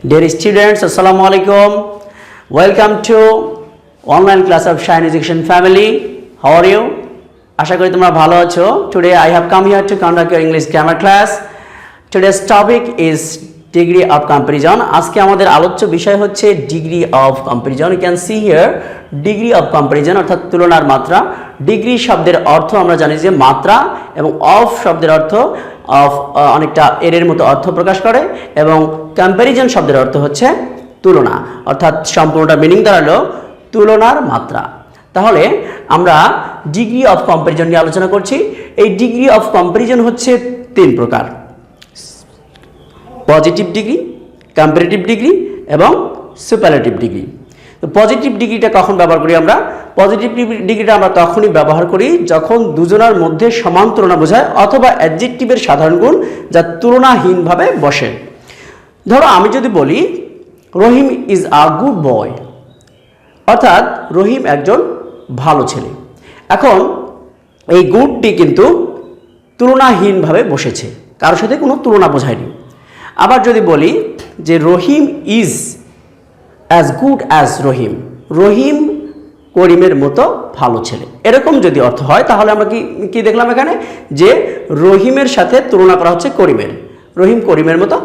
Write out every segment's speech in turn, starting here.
Dear students, Assalamu alaikum. Welcome to online class of Shine Education Family. How are you? আশা করি তোমরা ভালো আছো। Today I have come here to conduct your English grammar class. Today's topic is degree of comparison. আজকে আমাদের আলোচ্য বিষয় হচ্ছে degree of comparison. You can see here degree of comparison অর্থাৎ তুলনার মাত্রা। ডিগ্রি শব্দের অর্থ আমরা জানি যে মাত্রা এবং of শব্দের অর্থ of অনেকটা এর মতো অর্থ প্রকাশ করে এবং কম্প্যারিজন শব্দের অর্থ হচ্ছে তুলনা অর্থাৎ সম্পূর্ণটা মিনিং দাঁড়ালো তুলনার মাত্রা। তাহলে আমরা ডিগ্রি অফ কম্প্যারিজন নিয়ে আলোচনা করছি। এই ডিগ্রি অফ কম্প্যারিজন হচ্ছে তিন প্রকার: পজিটিভ ডিগ্রি, কম্পারেটিভ ডিগ্রি এবং সুপারলেটিভ ডিগ্রি। তো পজিটিভ ডিগ্রিটা কখন ব্যবহার করি আমরা? পজিটিভ ডিগ্রিটা আমরা তখনই ব্যবহার করি যখন দুজনের মধ্যে সমান তুলনা বোঝায় অথবা অ্যাডজেক্টিভের সাধারণ গুণ যা তুলনাহীনভাবে বসে। ধরো আমি যদি বলি Rahim is a good boy, অর্থাৎ রহিম একজন ভালো ছেলে। এখন এই গুডটি কিন্তু তুলনাহীনভাবে বসেছে, কারোর সাথে কোনো তুলনা বোঝায়নি। আবার যদি বলি যে রহিম ইজ অ্যাজ গুড অ্যাজ রহিম, রহিম করিমের মতো ভালো ছেলে, এরকম যদি অর্থ হয় তাহলে আমরা কি দেখলাম এখানে যে রহিমের সাথে তুলনা করা হচ্ছে করিমের, রহিম করিমের মতো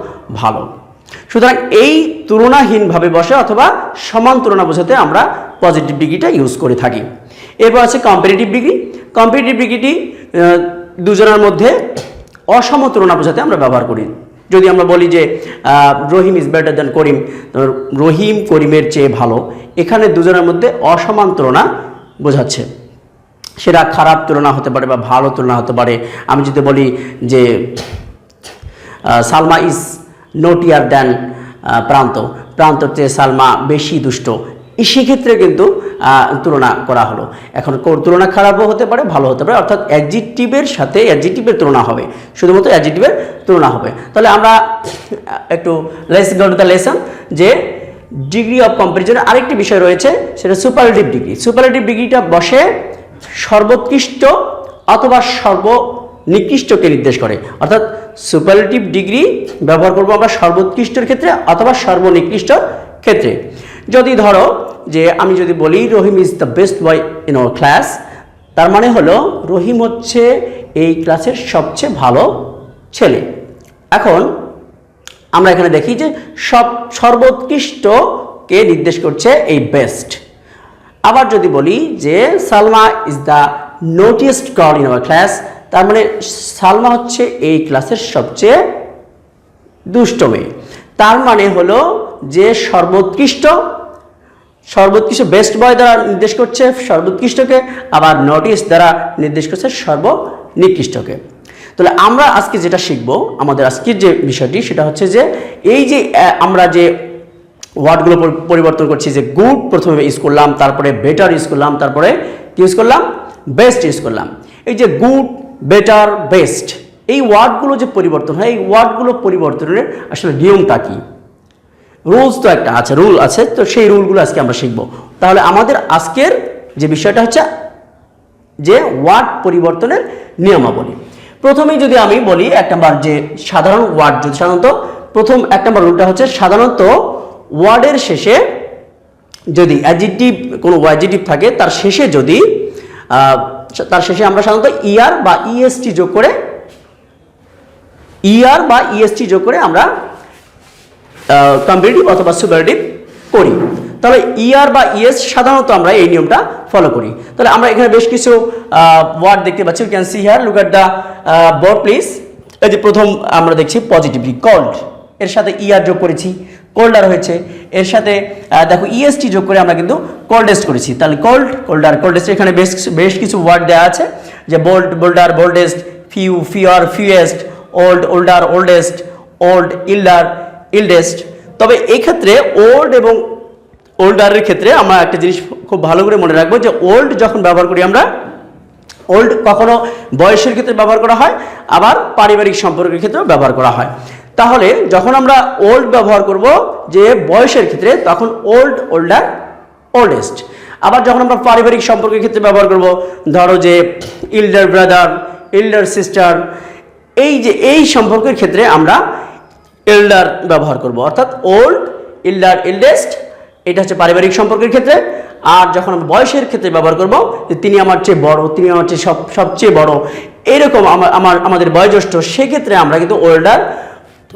ভালো। সুতরাং এই তুলনাহীনভাবে বসে অথবা সমান তুলনা বোঝাতে আমরা পজিটিভ ডিগ্রিটা ইউজ করে থাকি। এরপর আছে কম্পারেটিভ ডিগ্রি। কম্পারেটিভ ডিগ্রিটি দুজনের মধ্যে অসম তুলনা বোঝাতে আমরা ব্যবহার করি। যদি আমরা বলি যে রহিম ইজ বেটার দ্যান করিম, রহিম করিমের চেয়ে ভালো, এখানে দুজনের মধ্যে অসমান তুলনা বোঝাচ্ছে। সেটা খারাপ তুলনা হতে পারে বা ভালো তুলনা হতে পারে। আমি যদি বলি যে সালমা ইজ নোটিয়ার দ্যান প্রান্ত, প্রান্তর চেয়ে সালমা বেশি দুষ্ট, সেক্ষেত্রে কিন্তু তুলনা করা হলো। এখন তুলনা খারাপও হতে পারে ভালো হতে পারে, অর্থাৎ অ্যাডজেক্টিভের সাথে অ্যাডজেক্টিভের তুলনা হবে, শুধুমাত্র অ্যাডজেক্টিভের তুলনা হবে। তাহলে আমরা একটু let's go to the lesson যে ডিগ্রি অফ কম্প্যারিজনের আরেকটি বিষয় রয়েছে, সেটা সুপারলেটিভ ডিগ্রি। সুপারলেটিভ ডিগ্রিটা বসে সর্বোৎকৃষ্ট অথবা সর্বনিকৃষ্টকে নির্দেশ করে, অর্থাৎ সুপারলেটিভ ডিগ্রি ব্যবহার করবো আমরা সর্বোৎকৃষ্টের ক্ষেত্রে অথবা সর্বনিকৃষ্টর ক্ষেত্রে। যদি ধরো যে আমি যদি বলি Rahim is the best boy in our class, তার মানে হলো রহিম হচ্ছে এই ক্লাসের সবচেয়ে ভালো ছেলে। এখন আমরা এখানে দেখি যে সর্বোৎকৃষ্টকে নির্দেশ করছে এই বেস্ট। আবার যদি বলি যে Salma is the naughtiest girl in our class, তার মানে সালমা হচ্ছে এই ক্লাসের সবচেয়ে দুষ্ট মেয়ে। তার মানে হলো যে সর্বোৎকৃষ্ট বেস্ট বয় দ্বারা নির্দেশ করছে সর্বোৎকৃষ্টকে, আবার নোটিস দ্বারা নির্দেশ করছে সর্বনিকৃষ্টকে। তাহলে আমরা আজকে যেটা শিখবো, আমাদের আজকের যে বিষয়টি সেটা হচ্ছে যে এই যে আমরা যে ওয়ার্ডগুলো পরিবর্তন করছি, যে গুড প্রথমে ইউজ করলাম, তারপরে বেটার ইউজ করলাম, তারপরে কি ইউজ করলাম, বেস্ট ইউজ করলাম। এই যে গুড, বেটার, বেস্ট, এই ওয়ার্ডগুলো যে পরিবর্তন হয়, এই ওয়ার্ডগুলো পরিবর্তনের আসলে নিয়মটা কি, রুলস তো একটা আছে, রুল আছে, তো সেই রুলগুলো আজকে আমরা শিখবো। তাহলে আমাদের আজকের যে বিষয়টা হচ্ছে যে ওয়ার্ড পরিবর্তনের নিয়মাবলী। প্রথমেই যদি আমি বলি এক নম্বর যে সাধারণ ওয়ার্ড, যদি সাধারণত প্রথম এক নম্বর রুলটা হচ্ছে সাধারণত ওয়ার্ডের শেষে যদি অ্যাডজেক্টিভ কোনো অ্যাডজেক্টিভ থাকে তার শেষে যদি আমরা সাধারণত ইআর বা ইএসটি যোগ করে আমরা কম্পারেটিভ অথবা সুপারলেটিভ করি। তাহলে ইআর বা ইএস সাধারণত আমরা এই নিয়মটা ফলো করি। তাহলে আমরা এখানে বেশ কিছু ওয়ার্ড দেখতে পাচ্ছি। You can see here, look at the board please. এই যে প্রথম আমরা দেখছি পজিটিভলি কল্ড, এর সাথে ইআর যোগ করেছি, কোল্ডার হয়েছে। এর সাথে দেখো ইএসটি যোগ করে আমরা কিন্তু কোল্ডেস্ট করেছি। তাহলে কোল্ডার, কোল্ডেস্ট, এখানে বেশ কিছু ওয়ার্ড দেওয়া আছে, যে bold, bolder, boldest, few, fewer, fewest, old, older, oldest, old, elder, eldest. তবে এই ক্ষেত্রে ওল্ড এবং ওল্ডারের ক্ষেত্রে আমরা একটা জিনিস খুব ভালো করে মনে রাখবো, যে ওল্ড যখন ব্যবহার করি আমরা, ওল্ড কখনো বয়সের ক্ষেত্রে ব্যবহার করা হয়, আবার পারিবারিক সম্পর্কের ক্ষেত্রেও ব্যবহার করা হয়। তাহলে যখন আমরা ওল্ড ব্যবহার করব যে বয়সের ক্ষেত্রে, তখন ওল্ড, ওল্ডার, ওল্ডেস্ট। আবার যখন আমরা পারিবারিক সম্পর্কের ক্ষেত্রে ব্যবহার করব, ধরো যে ইল্ডার ব্রাদার, ইল্ডার সিস্টার, এই যে এই সম্পর্কের ক্ষেত্রে আমরা এল্ডার ব্যবহার করব, অর্থাৎ ওল্ড ইল্ডার ইল্ডেস্ট, এটা হচ্ছে পারিবারিক সম্পর্কের ক্ষেত্রে। আর যখন আমরা বয়সের ক্ষেত্রে ব্যবহার করব যে তিনি আমার চেয়ে বড়, তিনি আমার চেয়ে সবচেয়ে বড়, এরকম আমাদের বয়োজ্যেষ্ঠ, সেক্ষেত্রে আমরা কিন্তু ওল্ডার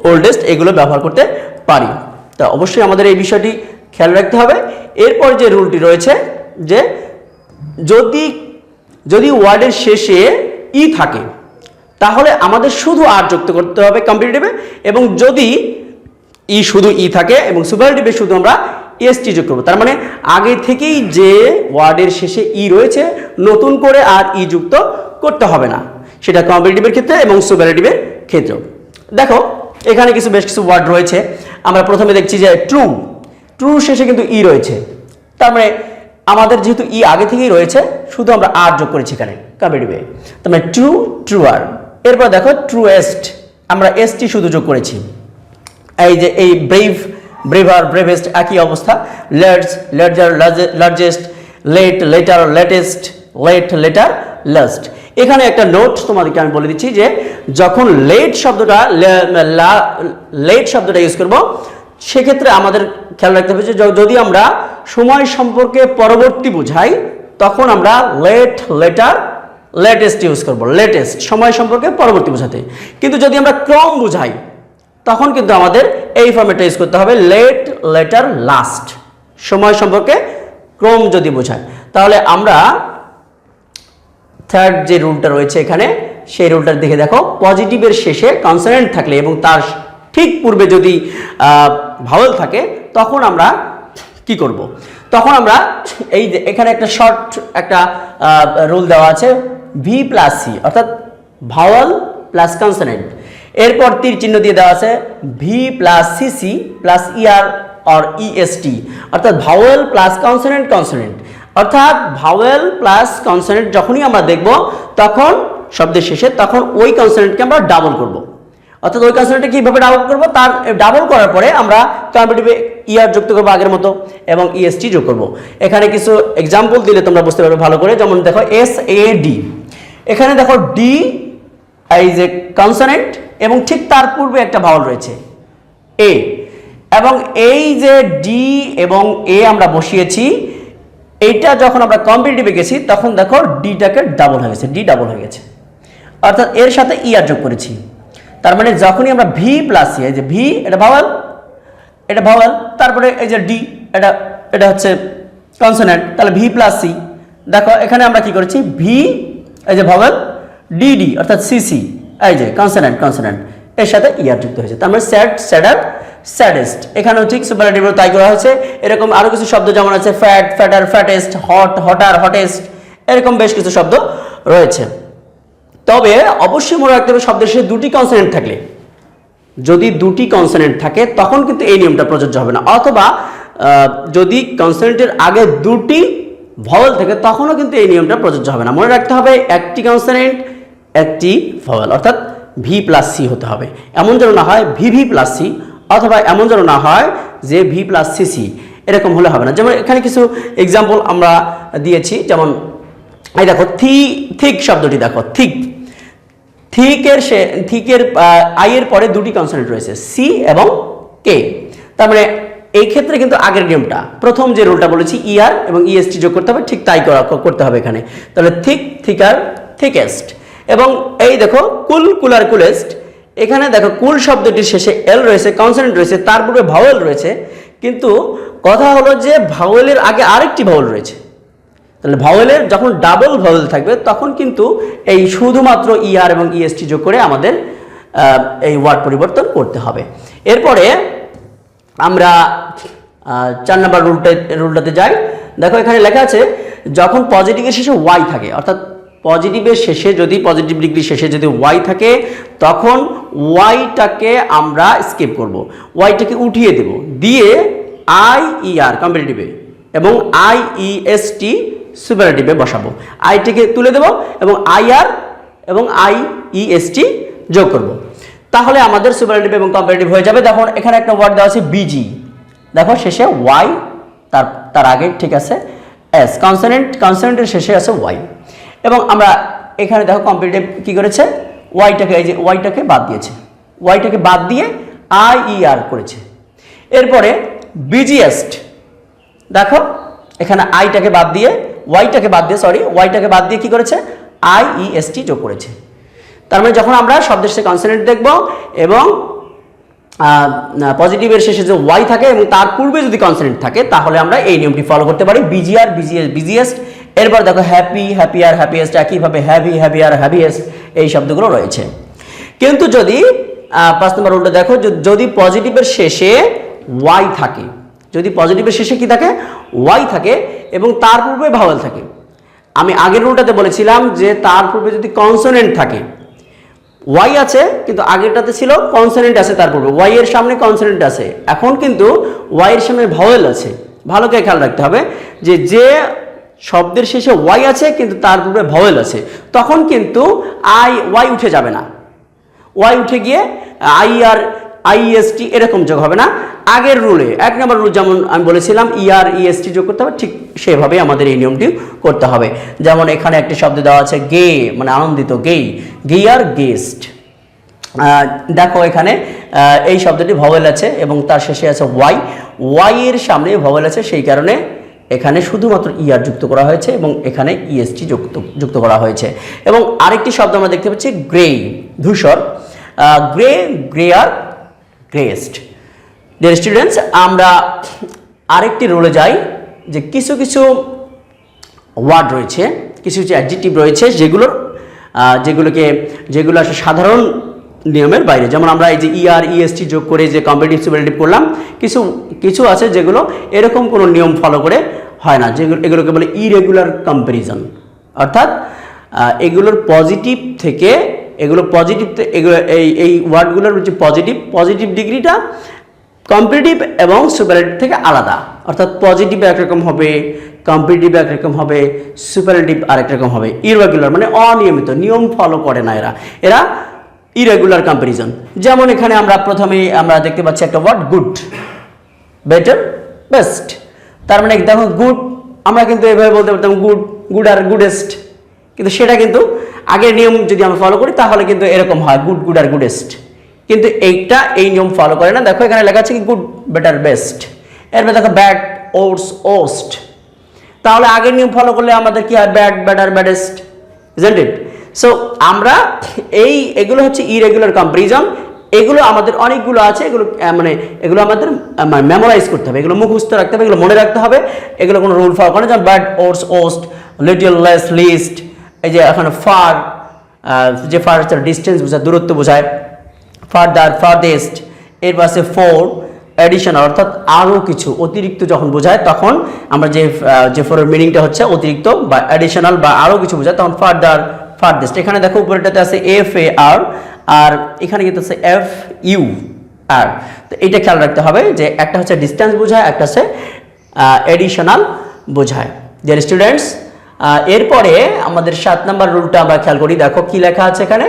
ওল্ডেস্ট এগুলো ব্যবহার করতে পারি। তা অবশ্যই আমাদের এই বিষয়টি খেয়াল রাখতে হবে। এরপর যে রুলটি রয়েছে যে যদি ওয়ার্ডের শেষে ই থাকে তাহলে আমাদের শুধু আর যুক্ত করতে হবে কম্পারেটিভে, এবং যদি শুধু ই থাকে এবং সুপারলেটিভে শুধু আমরা এসটি যোগ করবো। তার মানে আগে থেকেই যে ওয়ার্ডের শেষে ই রয়েছে নতুন করে আর ই যুক্ত করতে হবে না, সেটা কম্পারেটিভের ক্ষেত্রে এবং সুপারলেটিভের ক্ষেত্রেও। দেখো এখানে বেশ কিছু ওয়ার্ড রয়েছে। আমরা প্রথমে দেখছি যে ট্রু, ট্রু শেষে কিন্তু ই রয়েছে, তার মানে আমাদের যেহেতু ই আগে থেকেই রয়েছে শুধু আমরা আর যোগ করেছি এখানে কম্পারেটিভে, তার মানে ট্রু, ট্রুয়ার। এরপর দেখো ট্রুয়েস্ট, আমরা এসটি শুধু যোগ করেছি। এই যে এই ব্রেভ, ব্রেভার, ব্রেভেস্ট একই অবস্থা। Large, larger, largest, late, later, latest, late, latter, last. এখানে একটা নোট তোমাদেরকে আমি বলে দিচ্ছি যে যখন লেট শব্দটা ইউজ করব সেক্ষেত্রে আমাদের খেয়াল রাখতে হবে যে যদি আমরা সময় সম্পর্কে পরবর্তী বোঝাই তখন আমরা লেট, লেটার, লেটেস্ট ইউজ করব। লেটেস্ট সময় সম্পর্কে পরবর্তী বোঝাতে। কিন্তু যদি আমরা ক্রম বোঝাই তখন কিন্তু আমাদের এই ফর্মেটটা ইউজ করতে হবে, লেট, লেটার, লাস্ট। সময় সম্পর্কে ক্রম যদি বোঝায় তাহলে আমরা থার্ড যে রুলটা রয়েছে এখানে সেই রুলটার দিকে দেখো। পজিটিভের শেষে কনসোনেন্ট থাকলে এবং তার ঠিক পূর্বে যদি ভাওয়েল থাকে তখন আমরা কি করব? তখন আমরা এই যে এখানে একটা শর্ট একটা রুল দেওয়া আছে, ভি প্লাস সি, অর্থাৎ ভাওয়েল প্লাস কনসোনেন্ট। এরপর তীর চিহ্ন দিয়ে দেওয়া আছে V plus CC plus ER or EST, অর্থাৎ ভাওয়েল প্লাস কনসোনেন্ট, কনসোনেন্ট। অর্থাৎ ভাওয়েল প্লাস কনসোনেন্ট যখনই আমরা দেখব তখন শব্দের শেষে তখন ওই কনসোনেন্টকে আমরা ডাবল করব। অর্থাৎ ওই কনসোনেন্টকে কীভাবে ডাবল করব, তার ডাবল করার পরে আমরা কম্পারেটিভে ইআর যুক্ত করবো আগের মতো এবং ইএসটি যোগ করব। এখানে কিছু এক্সাম্পল দিলে তোমরা বুঝতে পারবে ভালো করে। যেমন দেখো এস এ ডি, এখানে দেখো ডি এই যে কনসোনেন্ট এবং ঠিক তার পূর্বে একটা ভাওয়েল রয়েছে এ, এবং এই যে ডি এবং এ আমরা বসিয়েছি, এইটা যখন আমরা কম্পারেটিভে গেছি তখন দেখো ডিটাকে ডাবল হয়ে গেছে, ডি ডাবল হয়ে গেছে, অর্থাৎ এর সাথে ইআর যোগ করেছি। তার মানে যখনই আমরা ভি প্লাস সি, এই যে ভি এটা ভাওয়েল, এটা ভাওয়েল, তারপরে এই যে ডি এটা হচ্ছে কনসোনেন্ট, তাহলে ভি প্লাস সি। দেখো এখানে আমরা কি করেছি, ভি এই যে ভাওয়েল, ডিডি অর্থাৎ সিসি এই যে কনসোনেন্ট, কনসোনেন্ট এর সাথে ইআর যুক্ত হয়েছে। তার মানে স্যাড, স্যাডার, স্যাডেস্ট। এখানেও ঠিক সুপারলেটিভে তাই করা হয়েছে। এরকম আরো কিছু শব্দ যেমন আছে fat, fatter, fattest, hot, hotter, hottest, এরকম বেশ কিছু শব্দ রয়েছে। তবে অবশ্যই মনে রাখতে হবে শব্দের শেষে দুটি কনসোনেন্ট থাকলে, যদি দুটি কনসোনেন্ট থাকে তখন কিন্তু এই নিয়মটা প্রযোজ্য হবে না, অথবা যদি কনসোনেন্টের আগে দুটি ভাওয়েল থাকে তখনও কিন্তু এই নিয়মটা প্রযোজ্য হবে না। মনে রাখতে হবে একটি কনসোনেন্ট একটি ভাওয়েল, অর্থাৎ ভি প্লাস সি হতে হবে। এমন যেন না হয় ভি ভি প্লাস সি, অথবা এমন যেন না হয় যে ভি প্লাস সিসি, এরকম হলে হবে না। যেমন এখানে কিছু এক্সাম্পল আমরা দিয়েছি, যেমন এই দেখো থিক শব্দটি দেখো, থিকের আই এর পরে দুটি কনসোনেন্ট রয়েছে সি এবং কে। তার মানে এই ক্ষেত্রে কিন্তু আগের নিয়মটা, প্রথম যে রুলটা বলেছি ইআর এবং ইএসটি যোগ করতে হবে, ঠিক তাই করতে হবে এখানে। তাহলে থিক, থিকার, থিকেস্ট। এবং এই দেখো কুল, কুলার, কুলেস্ট। এখানে দেখো কুল শব্দটির শেষে এল রয়েছে, কনসোনেন্ট রয়েছে, তার পূর্বে ভাওয়েল রয়েছে, কিন্তু কথা হলো যে ভাওয়েলের আগে আরেকটি ভাওয়েল রয়েছে। তাহলে ভাওয়েলের যখন ডাবল ভাওয়েল থাকবে তখন কিন্তু এই শুধুমাত্র ইআর এবং ইএসটি যোগ করে আমাদের এই ওয়ার্ড পরিবর্তন করতে হবে। এরপরে আমরা 4 নম্বর রুলটাতে যাই। দেখো এখানে লেখা আছে যখন পজিটিভের শেষে ওয়াই থাকে, অর্থাৎ পজিটিভের শেষে যদি পজিটিভ ডিগ্রি শেষে যদি ওয়াই থাকে তখন ওয়াইটাকে আমরা স্কিপ করব, ওয়াইটাকে উঠিয়ে দেব, দিয়ে আই ইআর কম্পারেটিভে এবং আই ইএসটি সুপারলেটিভে বসাবো। আইটিকে তুলে দেব এবং আইআর এবং আই ইএসটি যোগ করব, তাহলে আমাদের সুপারলেটিভ এবং কম্পারেটিভ হয়ে যাবে। দেখো এখানে একটা ওয়ার্ড দেওয়া আছে বিজি, দেখো শেষে ওয়াই, তার আগে ঠিক আছে এস, কনসোনেন্টের শেষে আছে ওয়াই। এবং আমরা এখানে দেখো কম্পারেটিভ কি করেছে, ওয়াইটাকে এই যে ওয়াইটাকে বাদ দিয়েছে, ওয়াইটাকে বাদ দিয়ে আই ই আর করেছে। এরপরে বিজিএস্ট। দেখো এখানে আইটাকে বাদ দিয়ে ওয়াইটাকে বাদ দিয়ে কি করেছে, আইইএসটি যোগ করেছে। তার মানে যখন আমরা শব্দের শেষে কনসোনেন্ট দেখব এবং পজিটিভের শেষে যে ওয়াই থাকে এবং তার পূর্বে যদি কনসোনেন্ট থাকে তাহলে আমরা এই নিয়মটি ফলো করতে পারি, বিজিআর বিজিএস্ট। এরপর দেখো হ্যাপি হ্যাপিয়ার হ্যাপিয়েস্ট, একইভাবে হ্যাভি হ্যাভিয়ার হ্যাভিয়েস্ট, এই শব্দগুলো রয়েছে। কিন্তু যদি 5 নম্বর রুলটা দেখো, যদি পজিটিভের শেষে ওয়াই থাকে, যদি পজিটিভের শেষে কি থাকে, ওয়াই থাকে এবং তার পূর্বে ভাওয়েল থাকে। আমি আগের রুলটাতে বলেছিলাম যে তার পূর্বে যদি কনসোনেন্ট থাকে, ওয়াই আছে কিন্তু আগেরটাতে ছিল কনসোনেন্ট আছে, তার পূর্বে ওয়াই এর সামনে কনসোনেন্ট আছে, এখন কিন্তু ওয়াই এর সামনে ভাওয়েল আছে। ভালো করে খেয়াল রাখতে হবে যে শব্দের শেষে ওয়াই আছে কিন্তু তার পূর্বে ভাওয়েল আছে, তখন কিন্তু ওয়াই উঠে যাবে না, ওয়াই উঠে গিয়ে আইএসটি এরকম যোগ হবে না। আগের রুলে 1 নম্বর রুল যেমন আমি বলেছিলাম ইএসটি যোগ করতে হবে, ঠিক সেভাবেই আমাদের এই নিয়মটি করতে হবে। যেমন এখানে একটি শব্দ দেওয়া আছে গে, মানে আনন্দিত, গেয়ার গেস্ট। দেখো এখানে এই শব্দটি ভাওয়েল আছে এবং তার শেষে আছে ওয়াই এর সামনে ভাওয়েল আছে, সেই কারণে এখানে শুধুমাত্র ইয়ার যুক্ত করা হয়েছে এবং এখানে ইএসটি যুক্ত করা হয়েছে। এবং আরেকটি শব্দ আমরা দেখতে পাচ্ছি গ্রে, ধূসর, গ্রেয়ার গ্রেস্ট। ডিয়ার স্টুডেন্টস, আমরা আরেকটি রুলে যাই যে কিছু কিছু ওয়ার্ড রয়েছে, কিছু কিছু অ্যাডজেক্টিভ রয়েছে যেগুলো আসলে সাধারণ নিয়মের বাইরে। যেমন আমরা এই যে ইএসটি যোগ করে যে কম্পারেটিভ সুপারলেটিভ করলাম, কিছু আছে যেগুলো এরকম কোনো নিয়ম ফলো করে হয় না, এগুলোকে বলে ইরেগুলার কম্প্যারিজন। অর্থাৎ এগুলোর পজিটিভ থেকে এগুলো এই ওয়ার্ডগুলোর যে পজিটিভ ডিগ্রিটা কম্পারেটিভ এবং সুপারলেটিভ থেকে আলাদা। অর্থাৎ পজিটিভ একরকম হবে, কম্পারেটিভ একরকম হবে, সুপারলেটিভ আরেক রকম হবে। ইরেগুলার মানে অনিয়মিত, নিয়ম ফলো করে না এরা ইরেগুলার কম্প্যারিজন। যেমন এখানে প্রথমেই আমরা দেখতে পাচ্ছি একটা ওয়ার্ড গুড, বেটার, বেস্ট। তার মানে দেখো গুড, আমরা কিন্তু এভাবে বলতে পারতাম গুড আর গুডেস্ট, কিন্তু সেটা কিন্তু আগের নিয়ম যদি আমরা ফলো করি তাহলে কিন্তু এরকম হয় গুড আর গুডেস্ট, কিন্তু এই নিয়ম ফলো করে না। দেখো এখানে লেখা আছে কি গুড, বেটার, বেস্ট। এরপর দেখো ব্যাড, ওস্ট। তাহলে আগের নিয়ম ফলো করলে আমাদের কি হয়, bad, better, baddest, isn't it? So আমরা এগুলো হচ্ছে ইরেগুলার কম্প্যারিজন। এগুলো আমাদের অনেকগুলো আছে, এগুলো আমাদের মেমোরাইজ করতে হবে, এগুলো মুখস্থ রাখতে হবে, এগুলো মনে রাখতে হবে। এগুলো কোনো রুল ফলো করে না, যেমন bad, worst, little, less, least. এই যে এখন ফার, যে ফার হচ্ছে ডিস্টেন্স বোঝায়, দূরত্ব বোঝায়, ফার্দার, ফার্দেস্ট। এর পাশে ফোর, অ্যাডিশনাল, অর্থাৎ আরও কিছু অতিরিক্ত যখন বোঝায় তখন আমরা যে ফোরের মিনিংটা হচ্ছে অতিরিক্ত বা অ্যাডিশনাল বা আরও কিছু বোঝায় তখন ফার্দার, ফার্দেস্ট। এখানে দেখো উপরেটাতে আছে FAR আর এখানে কিন্তু আছে FUR। তো এইটা খেয়াল রাখতে হবে যে একটা হচ্ছে ডিস্টেন্স বোঝায়, একটা হচ্ছে অ্যাডিশনাল বোঝায়। ডিয়ার স্টুডেন্টস, এরপরে আমাদের 7 নম্বর রুলটা আমরা খেয়াল করি। দেখো কি লেখা আছে এখানে,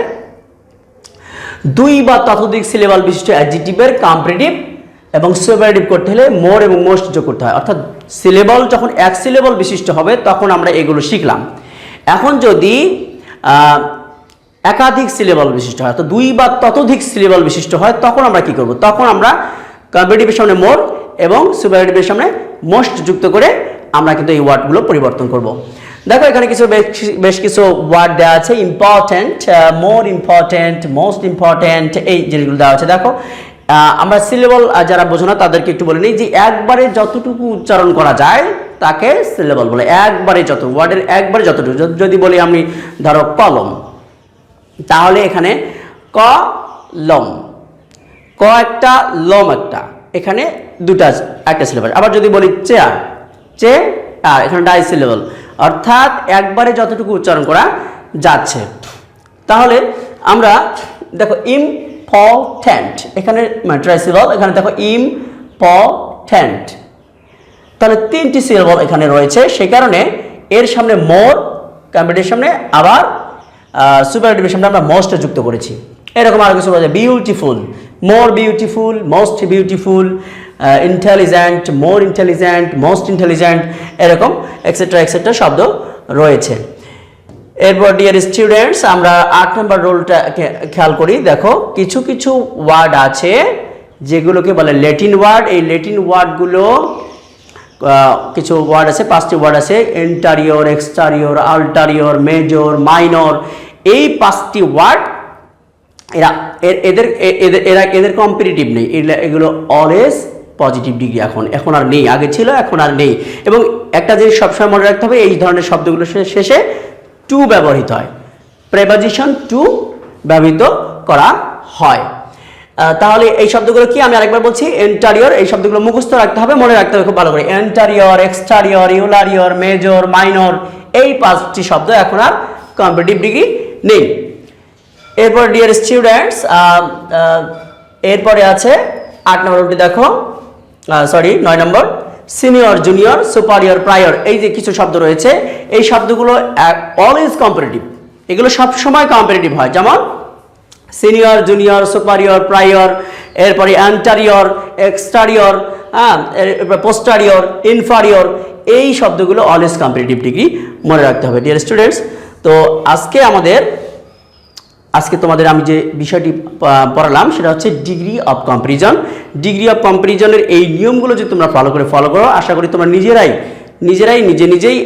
2 বা ততোধিক সিলেবাল বিশিষ্ট অ্যাডজেক্টিভের কম্পারেটিভ এবং সুপারলেটিভ করতে হলে মোর এবং মোস্ট যোগ করতে হয়। অর্থাৎ সিলেবল যখন 1 সিলেবল বিশিষ্ট হবে তখন আমরা এগুলো শিখলাম। এখন যদি একাধিক সিলেবল বিশিষ্ট হয়, তো 2 বা ততোধিক সিলেবল বিশিষ্ট হয়, তখন আমরা কি করব? তখন আমরা কম্পারেটিভের সামনে মোর এবং সুপারলেটিভের সামনে মোস্ট যুক্ত করে আমরা কিন্তু এই ওয়ার্ডগুলো পরিবর্তন করব। দেখো এখানে বেশ কিছু ওয়ার্ড দেওয়া আছে, important, more important, most important, এই জিনিসগুলো দেওয়া আছে। দেখো আমরা সিলেবল যারা বোঝো না তাদেরকে একটু বলে নিই যে একবারে যতটুকু উচ্চারণ করা যায় তাকে সিলেবল বলে। একবারে ওয়ার্ডের একবারে যতটুকু, যদি বলি আমি ধরো কলম, তাহলে এখানে কলম, ক একটা, লম একটা, এখানে একটা সিলেবল। আবার যদি বলি চেয়ার, আর এখানে ডাই সিলেবল, অর্থাৎ একবারে যতটুকু উচ্চারণ করা যাচ্ছে। তাহলে আমরা দেখো ইম্পর্ট্যান্ট, এখানে ট্রাইসিলেবল, এখানে দেখো ইম্পর্ট্যান্ট, তাহলে 3টি সিলেবল এখানে রয়েছে। সেই কারণে এর সামনে মোর, কম্পারেটিভের সামনে আবার সুপারলেটিভের সামনে আমরা মোস্ট যুক্ত করেছি। এরকম আরো কিছু রয়েছে, beautiful, more beautiful, most beautiful, intelligent, more intelligent, most intelligent, এরকম এক্সেট্রা এক্সেট্রা শব্দ রয়েছে। এরপর ডিয়ার স্টুডেন্টস, আমরা 8 নম্বর রুলটা খেয়াল করি। দেখো কিছু কিছু ওয়ার্ড আছে যেগুলোকে বলে ল্যাটিন ওয়ার্ড। এই ল্যাটিন ওয়ার্ডগুলো কিছু ওয়ার্ড আছে, 5টি ওয়ার্ড আছে, এন্টারিয়র, এক্সটারিয়র, আল্টারিয়র, মেজর, মাইনর। এই 5টি ওয়ার্ড এদের কম্পিটিটিভ নেই, এগুলো অলওয়েজ পজিটিভ ডিগ্রি। এখন আর নেই, আগে ছিল এখন আর নেই। এবং একটা জিনিস সবসময় মনে রাখতে হবে, এই ধরনের শব্দগুলো শেষে টু ব্যবহৃত হয়, প্রেপোজিশন টু ব্যবহৃত করা হয়। তাহলে এই শব্দগুলো কি, আমি আরেকবার বলছি। এন্টারিয়র, এই শব্দগুলো মুখস্থ রাখতে হবে, মনে রাখতে হবে খুব ভালো করে। এন্টারিয়র, এক্সটারিয়র, ইউলারিয়র, মেজর, মাইনর, এই 5টি শব্দ এখন আর কম্পিটিটিভ ডিগ্রি নেই। এরপর ডিয়ার স্টুডেন্টস, এরপরে আছে 8 নম্বরটি দেখো, 9 নম্বর, সিনিয়র, জুনিয়র, সুপারিয়র, প্রায়র। এই যে কিছু শব্দ রয়েছে, এই শব্দগুলো অলওয়েজ কম্পিটিটিভ, এগুলো সব সময় কম্পিটিটিভ হয়। যেমন সিনিয়র, জুনিয়র, সুপারিয়র, প্রায়র, এরপরে অ্যান্টারিয়র, এক্সটারিয়র, এরপর পোস্টারিয়র, ইনফারিয়র, এই শব্দগুলো অলওয়েজ কম্পিটিটিভ ডিগ্রি, মনে রাখতে হবে ডিয়ার স্টুডেন্টস। তো আজকে তোমাদের আমি যে বিষয়টি পড়ালাম সেটা হচ্ছে degree of comparison. Degree of কম্পারিজনের এই নিয়মগুলো যদি তোমরা ফলো করো, আশা করি তোমরা নিজেরাই নিজেই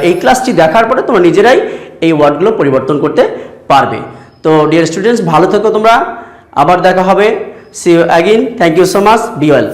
এই ক্লাসটি দেখার পরে তোমরা নিজেরাই এই ওয়ার্ডগুলো পরিবর্তন করতে পারবে। তো ডিয়ার স্টুডেন্টস, ভালো থেকো তোমরা, আবার দেখা হবে। See you again, thank you so much, be well.